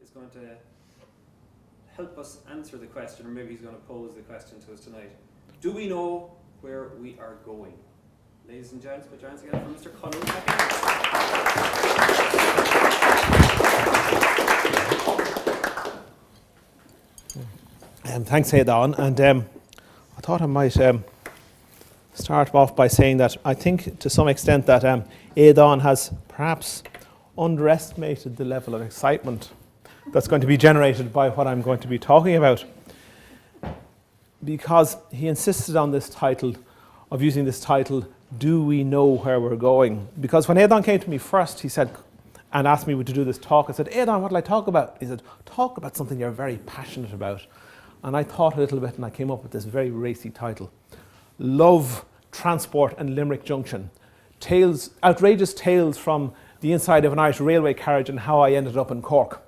is going to help us answer the question, or maybe he's going to pose the question to us tonight. Do we know where we are going? Ladies and gents, put your hands together for Mr. Conall. Thanks, Aidan. And I thought I might start off by saying that I think to some extent that Aidan has perhaps underestimated the level of excitement that's going to be generated by what I'm going to be talking about, because he insisted on this title, of using this title, Do We Know Where We're Going? Because when Aidan came to me first, he said, and asked me to do this talk, I said, Aidan, what will I talk about? He said, talk about something you're very passionate about. And I thought a little bit and I came up with this very racy title. Love, Transport and Limerick Junction. Tales, outrageous tales from the inside of an Irish railway carriage and how I ended up in Cork.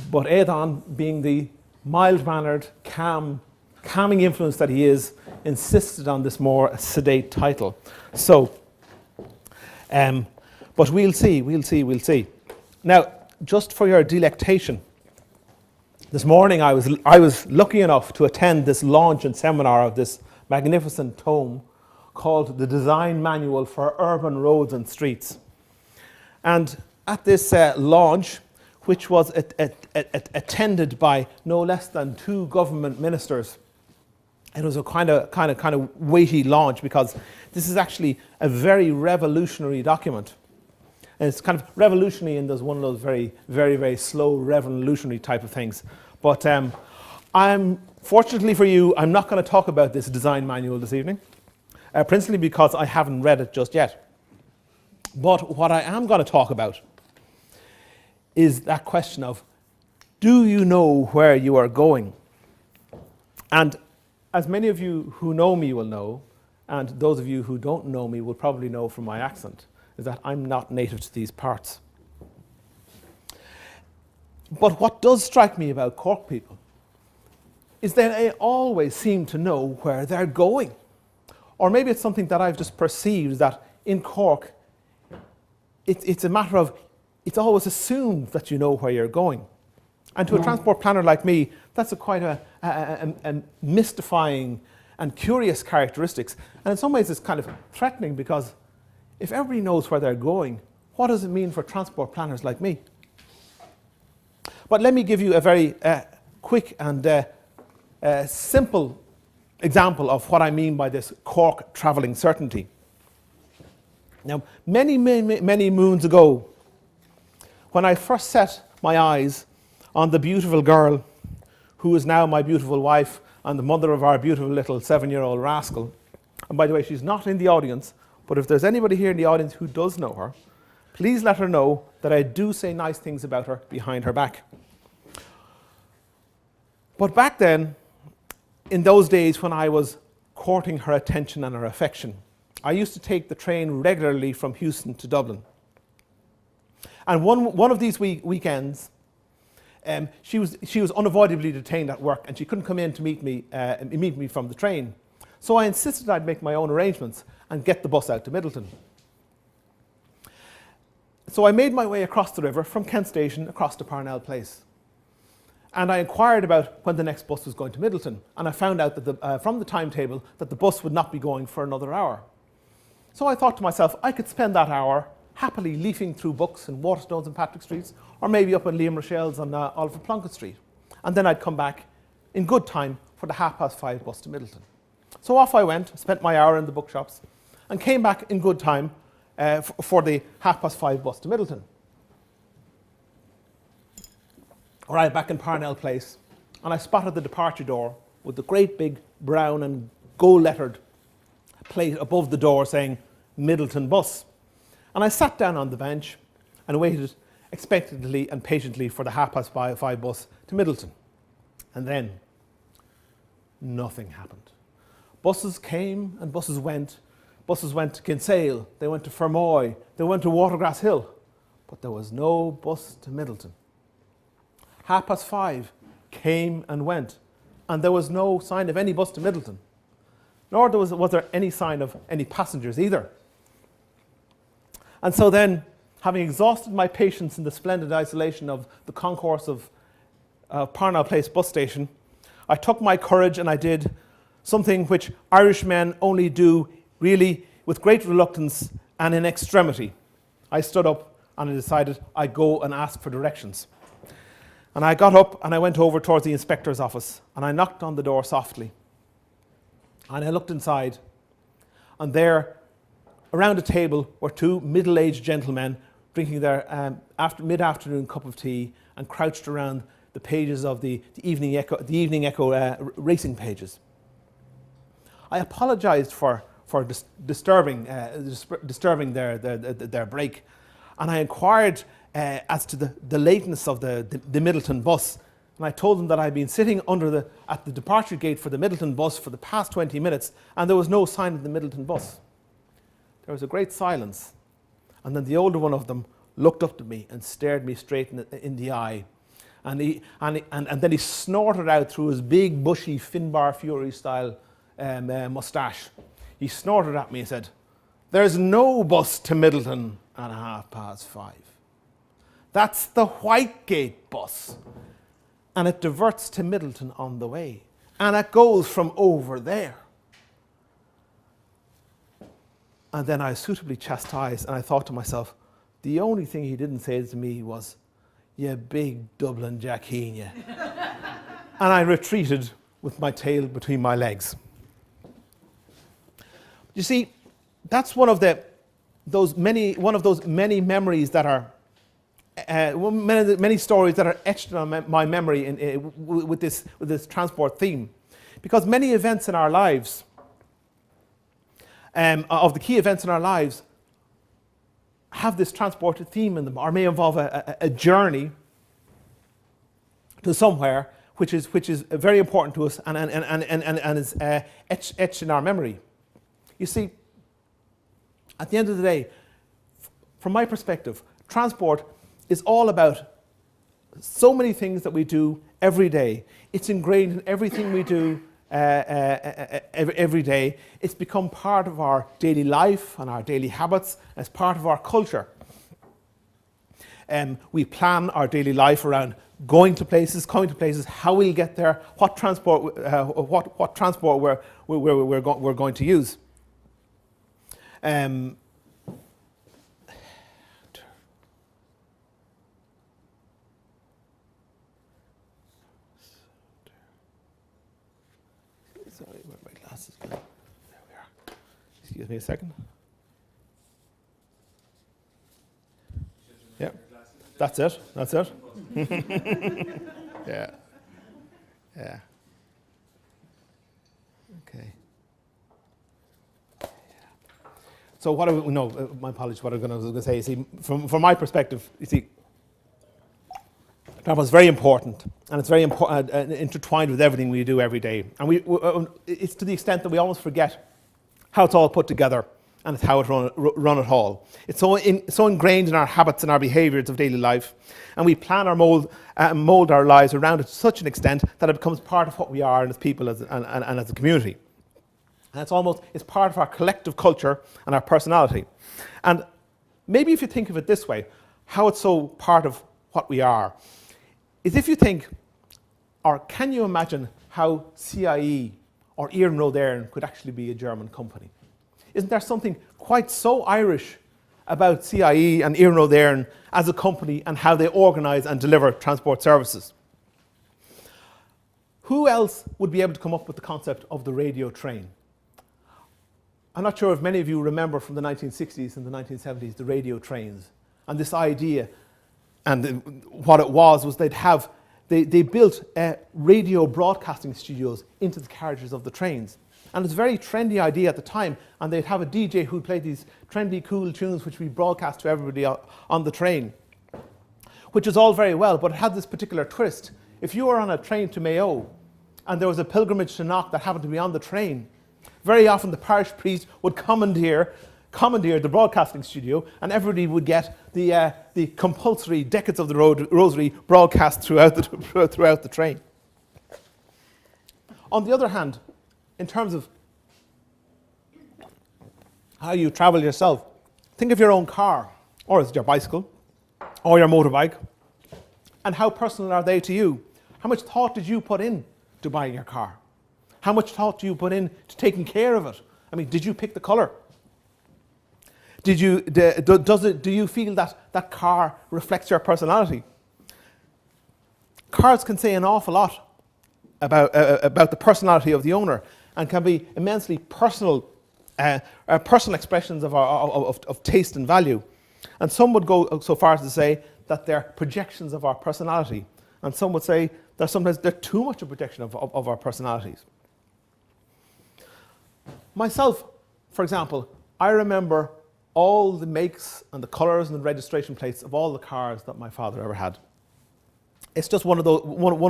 But Aidan, being the mild-mannered, calming influence that he is, insisted on this more sedate title. So, but we'll see. Now, just for your delectation, this morning I was lucky enough to attend this launch and seminar of this magnificent tome called The Design Manual for Urban Roads and Streets. And at this launch, which was attended by no less than 2 government ministers, it was a kind of weighty launch, because this is actually a very revolutionary document. And it's kind of revolutionary in one of those very, very, very slow revolutionary type of things. But fortunately for you, I'm not going to talk about this design manual this evening, principally because I haven't read it just yet. But what I am going to talk about is that question of, do you know where you are going? And as many of you who know me will know, and those of you who don't know me will probably know from my accent, is that I'm not native to these parts. But what does strike me about Cork people is that they always seem to know where they're going. Or maybe it's something that I've just perceived, that in Cork, it's a matter of, it's always assumed that you know where you're going. And to a transport planner like me, that's quite a mystifying and curious characteristics. And in some ways it's kind of threatening, because if everybody knows where they're going, what does it mean for transport planners like me? But let me give you a very quick and simple example of what I mean by this Cork travelling certainty. Now, many moons ago, when I first set my eyes on the beautiful girl who is now my beautiful wife and the mother of our beautiful little 7-year-old rascal, and by the way, she's not in the audience, but if there's anybody here in the audience who does know her, please let her know that I do say nice things about her behind her back. But back then, in those days when I was courting her attention and her affection, I used to take the train regularly from Houston to Dublin. And one of these weekends, she was unavoidably detained at work, and she couldn't come in to meet me from the train. So I insisted I'd make my own arrangements and get the bus out to Middleton. So I made my way across the river from Kent Station across to Parnell Place. And I inquired about when the next bus was going to Middleton, and I found out that from the timetable that the bus would not be going for another hour. So I thought to myself, I could spend that hour happily leafing through books in Waterstones and Patrick Streets, or maybe up in Liam Rochelle's on Oliver Plunkett Street. And then I'd come back in good time for the 5:30 bus to Middleton. So off I went, spent my hour in the bookshops, and came back in good time for the 5:30 bus to Middleton. Arrived back in Parnell Place, and I spotted the departure door with the great big brown and gold-lettered plate above the door saying Middleton bus. And I sat down on the bench and waited expectantly and patiently for the 5:30 bus to Middleton. And then nothing happened. Buses came and buses went. Buses went to Kinsale, they went to Fermoy, they went to Watergrass Hill, but there was no bus to Middleton. 5:30 came and went, and there was no sign of any bus to Middleton, nor was there any sign of any passengers either. And so then having exhausted my patience in the splendid isolation of the concourse of Parnell Place bus station, I took my courage and I did something which Irishmen only do really with great reluctance and in extremity. I stood up and I decided I'd go and ask for directions. And I got up and I went over towards the inspector's office and I knocked on the door softly. And I looked inside, and there, around a table, were two middle-aged gentlemen drinking their mid-afternoon cup of tea and crouched around the pages of the Evening Echo racing pages. I apologised for disturbing their break, and I inquired as to the lateness of the Middleton bus. And I told them that I'd been sitting at the departure gate for the Middleton bus for the past 20 minutes, and there was no sign of the Middleton bus. There was a great silence, and then the older one of them looked up at me and stared me straight in the eye, and then he snorted out through his big, bushy Finbar Fury style moustache. He snorted at me and said, "There's no bus to Middleton at 5:30. That's the Whitegate bus. And it diverts to Middleton on the way. And it goes from over there." And then I was suitably chastised, and I thought to myself, the only thing he didn't say to me was, "You big Dublin Jackie, you." And I retreated with my tail between my legs. You see, that's one of those many memories that are many stories that are etched in my memory with this transport theme, because many events in our lives, of the key events in our lives, have this transport theme in them, or may involve a journey to somewhere which is very important to us and is etched in our memory. You see, at the end of the day, from my perspective, transport is all about so many things that we do every day. It's ingrained in everything we do every day. It's become part of our daily life and our daily habits, as part of our culture. We plan our daily life around going to places, coming to places, how we'll get there, what transport we're going to use. Sorry, where are my glasses? There we are. Excuse me a second. Yeah, that's it. That's it. Yeah. Yeah. Okay. So what I no, my apologies. What I was going to say. You see, from my perspective, you see, travel is very important, and it's very important, intertwined with everything we do every day. And it's to the extent that we almost forget how it's all put together and it's how it run it all. It's so ingrained in our habits and our behaviours of daily life, and we plan or mould our lives around it to such an extent that it becomes part of what we are as people and as a community. And it's part of our collective culture and our personality. And maybe if you think of it this way, how it's so part of what we are, is if you think, or can you imagine how CIE or Iarn Rodairn could actually be a German company? Isn't there something quite so Irish about CIE and Iarn Rodairn as a company and how they organise and deliver transport services? Who else would be able to come up with the concept of the radio train? I'm not sure if many of you remember from the 1960s and the 1970s the radio trains, and this idea, and what it was they built radio broadcasting studios into the carriages of the trains. And it's a very trendy idea at the time, and they'd have a DJ who'd play these trendy, cool tunes which we broadcast to everybody on the train, which is all very well, but it had this particular twist. If you were on a train to Mayo and there was a pilgrimage to Knock that happened to be on the train, very often the parish priest would commandeer the broadcasting studio, and everybody would get the compulsory Decades of the Rosary broadcast throughout the train. On the other hand, in terms of how you travel yourself, think of your own car. or is it your bicycle, or your motorbike? And how personal are they to you? How much thought did you put in to buying your car? How much thought do you put in to taking care of it? I mean, did you pick the colour? Do you feel that that car reflects your personality? Cars can say an awful lot about the personality of the owner, and can be immensely personal expressions of taste and value. And some would go so far as to say that they're projections of our personality. And some would say that sometimes they're too much a projection of our personalities. Myself, for example, I remember all the makes and the colours and the registration plates of all the cars that my father ever had. It's just one of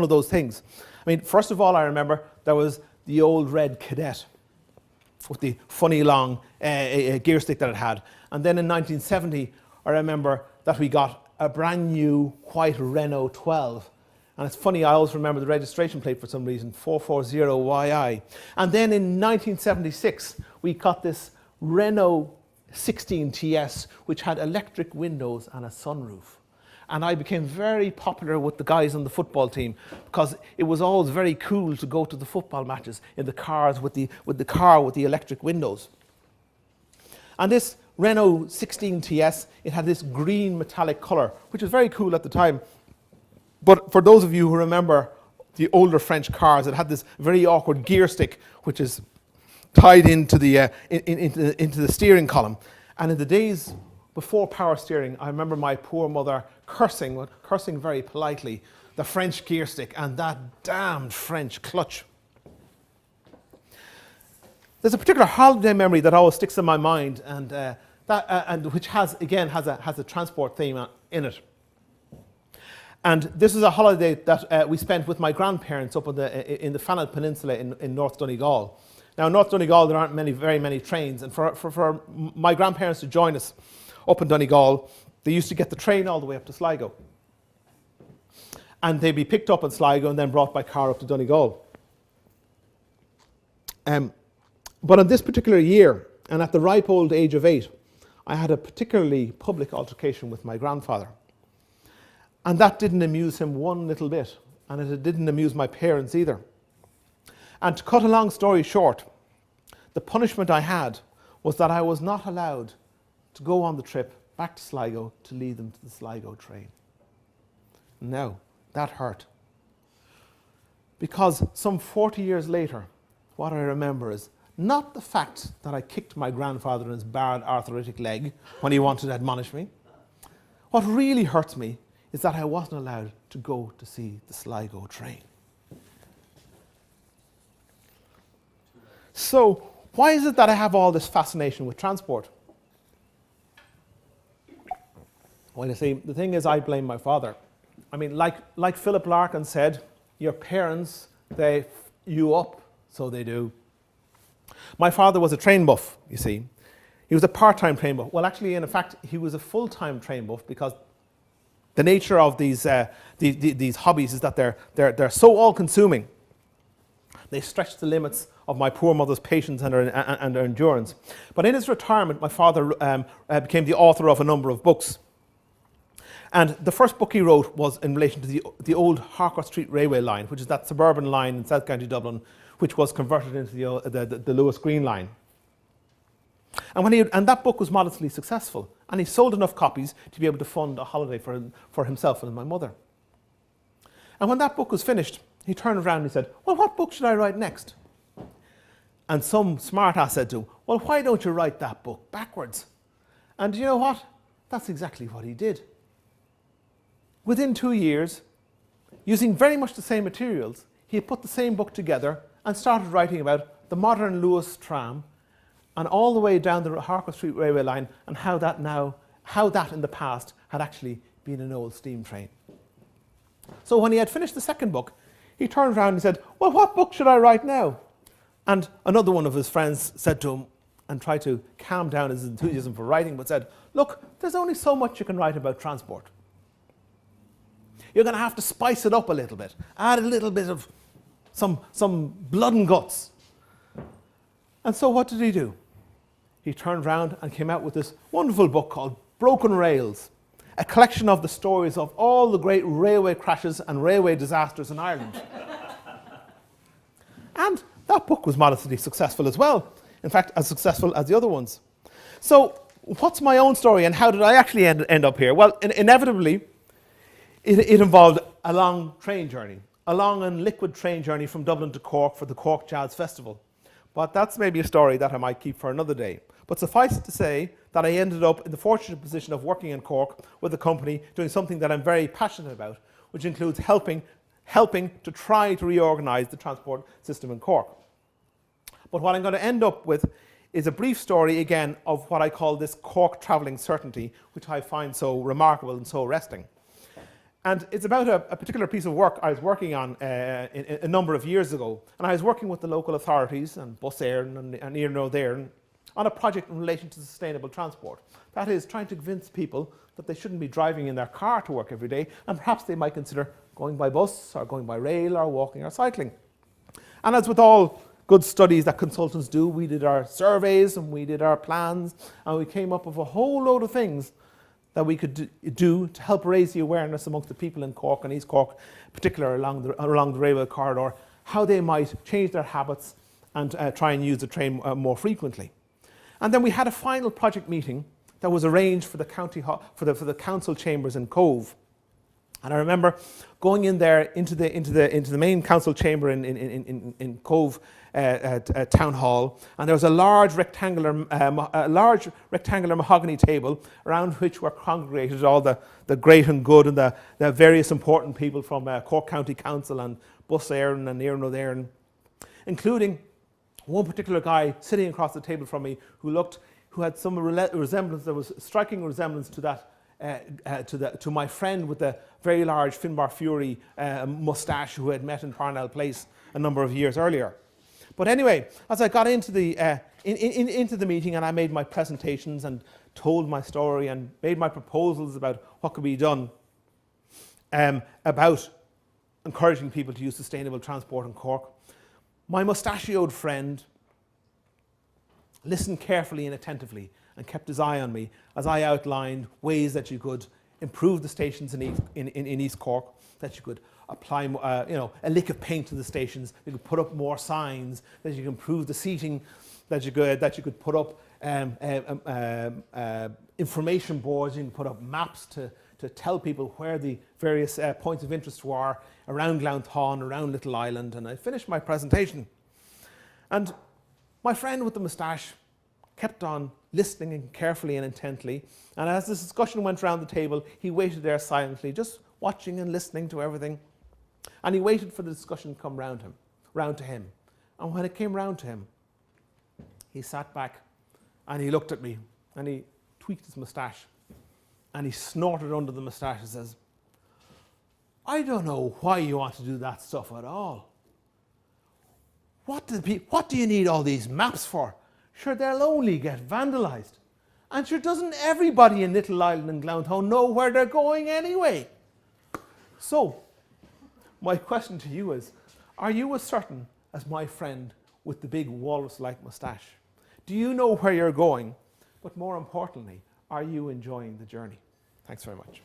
those things. I mean, first of all, I remember there was the old red Cadet with the funny long gear stick that it had. And then in 1970, I remember that we got a brand new white Renault 12. And it's funny, I always remember the registration plate for some reason, 440YI. And then in 1976, we got this Renault 16 TS, which had electric windows and a sunroof. And I became very popular with the guys on the football team, because it was always very cool to go to the football matches in the cars with the car with the electric windows. And this Renault 16 TS, it had this green metallic colour, which was very cool at the time. But for those of you who remember the older French cars, it had this very awkward gear stick, which is tied into the steering column. And in the days before power steering, I remember my poor mother cursing very politely, the French gear stick and that damned French clutch. There's a particular holiday memory that always sticks in my mind, and which has a transport theme in it. And this is a holiday that we spent with my grandparents up in the Fannel Peninsula in North Donegal. Now, in North Donegal, there aren't very many trains, and for my grandparents to join us up in Donegal, they used to get the train all the way up to Sligo. And they'd be picked up in Sligo and then brought by car up to Donegal. But on this particular year, and at the ripe old age of 8, I had a particularly public altercation with my grandfather. And that didn't amuse him one little bit, and it didn't amuse my parents either. And to cut a long story short, the punishment I had was that I was not allowed to go on the trip back to Sligo to lead them to the Sligo train. Now, that hurt. Because some 40 years later, what I remember is not the fact that I kicked my grandfather in his bad arthritic leg when he wanted to admonish me. What really hurts me is that I wasn't allowed to go to see the Sligo train. So, why is it that I have all this fascination with transport? Well, you see, the thing is, I blame my father. I mean, like Philip Larkin said, your parents, they f you up, so they do. My father was a train buff, you see. He was a part-time train buff. Well, actually, in fact, he was a full-time train buff, because the nature of these hobbies is that they're so all-consuming. They stretch the limits of my poor mother's patience and her endurance. But in his retirement, my father became the author of a number of books. And the first book he wrote was in relation to the old Harcourt Street Railway line, which is that suburban line in South County Dublin, which was converted into the Lewis Green line. And that book was modestly successful, and he sold enough copies to be able to fund a holiday for himself and my mother. And when that book was finished, he turned around and he said, well, what book should I write next? And some smart ass said to him, well, why don't you write that book backwards? And you know what? That's exactly what he did. Within 2 years, using very much the same materials, he had put the same book together and started writing about the modern Lewis tram and all the way down the Harcourt Street Railway line, and how that in the past had actually been an old steam train. So when he had finished the second book, he turned around and said, well, what book should I write now? And another one of his friends said to him, and tried to calm down his enthusiasm for writing, but said, look, there's only so much you can write about transport. You're going to have to spice it up a little bit, add a little bit of some blood and guts. And so what did he do? He turned around and came out with this wonderful book called Broken Rails, a collection of the stories of all the great railway crashes and railway disasters in Ireland. And that book was modestly successful as well. In fact, as successful as the other ones. So what's my own story and how did I actually end up here? Well, inevitably, it involved a long train journey, a long and liquid train journey from Dublin to Cork for the Cork Jazz Festival. But that's maybe a story that I might keep for another day. But suffice it to say that I ended up in the fortunate position of working in Cork with a company doing something that I'm very passionate about, which includes helping to try to reorganise the transport system in Cork. But what I'm going to end up with is a brief story again of what I call this Cork travelling certainty, which I find so remarkable and so arresting. And it's about a particular piece of work I was working on a number of years ago. And I was working with the local authorities and Bus Éireann and Iarno Éireann on a project in relation to sustainable transport. That is, trying to convince people that they shouldn't be driving in their car to work every day, and perhaps they might consider going by bus or going by rail or walking or cycling. And as with all good studies that consultants do, we did our surveys and we did our plans, and we came up with a whole load of things that we could do to help raise the awareness amongst the people in Cork and East Cork, particularly along the railway corridor, how they might change their habits and try and use the train more frequently. And then we had a final project meeting that was arranged for the the council chambers in Cove. And I remember going in there into the main council chamber in Cove Town Hall, and there was a large rectangular mahogany table around which were congregated all the great and good and the various important people from Cork County Council and Bus Éireann and Iarno Éireann, including one particular guy sitting across the table from me who had some resemblance, there was striking resemblance to that. To my friend with the very large Finbar Fury moustache who I had met in Conall Place a number of years earlier. But anyway, as I got into the meeting and I made my presentations and told my story and made my proposals about what could be done about encouraging people to use sustainable transport in Cork, my mustachioed friend listened carefully and attentively and kept his eye on me as I outlined ways that you could improve the stations in East Cork, that you could apply a lick of paint to the stations, you could put up more signs, that you could improve the seating, that you could put up information boards, you can put up maps to tell people where the various points of interest were around Glounthaune, around Little Island, and I finished my presentation. And my friend with the moustache kept on listening carefully and intently, and as this discussion went round the table, he waited there silently, just watching and listening to everything. And he waited for the discussion to come round to him. And when it came round to him, he sat back and he looked at me and he tweaked his moustache and he snorted under the moustache and says, "I don't know why you want to do that stuff at all. What do you need all these maps for? Sure, they'll only get vandalised. And sure, doesn't everybody in Little Island and Glounthaune know where they're going anyway?" So, my question to you is, are you as certain as my friend with the big walrus-like moustache? Do you know where you're going? But more importantly, are you enjoying the journey? Thanks very much.